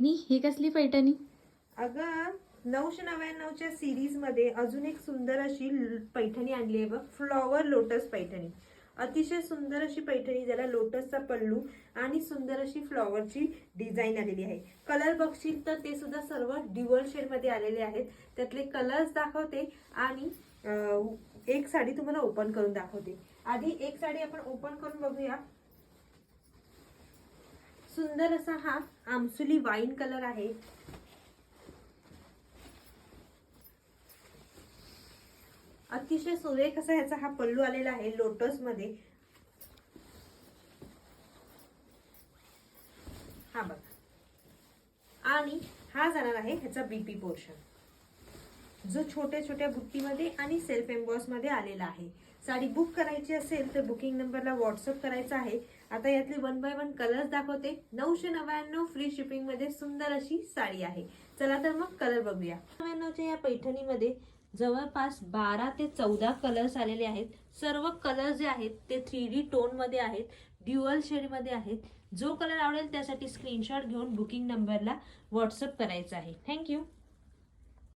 हे कसली पैठणी? अगं 999च्या सिरीज मध्ये अजून एक सुंदर अशी पैठणी आणली आहे बघ, फ्लॉवर लोटस पैठणी. अतिशय सुंदर अशी पैठणी, ज्याला लोटसचा पल्लू आणि सुंदर अशी फ्लॉवरची डिझाईन आलेली आहे. कलर बघशील तर ते सुद्धा सर्व ड्युअल शेड मध्ये आलेले आहेत. त्यातले कलर्स दाखवते आणि एक साडी तुम्हाला ओपन करून दाखवते. आधी एक साडी आपण ओपन करून बघूया. सुंदर असा हा आमसुली वाईन कलर आहे. अतिशय सुरेख असा ह्याचा हा पल्लू आलेला आहे लोटस मध्ये. हा बघा, आणि हा जाणार आहे ह्याचा बीपी पोर्शन, जो छोट्या छोट्या बुट्टीमध्ये आणि सेल्फ एम्बॉस मध्ये आलेला आहे. साडी बुक करायची असेल तर बुकिंग नंबरला व्हॉट्सअप करायचा आहे. आता यातले 1 बाय 1 कलर्स दाखवते. 999 फ्री शिपिंग मध्ये सुंदर अशी साडी आहे. चला तर मग कलर बघूया. 999च्या या पैठणीमध्ये जवळपास 12 ते 14 कलर्स आलेले आहेत. सर्व कलर जे आहेत ते 3D टोन मध्ये आहेत, ड्युअल शेड मध्ये आहेत. जो कलर आवडेल त्यासाठी स्क्रीनशॉट घेऊन बुकिंग नंबरला व्हॉट्सअप करायचा आहे. थँक्यू.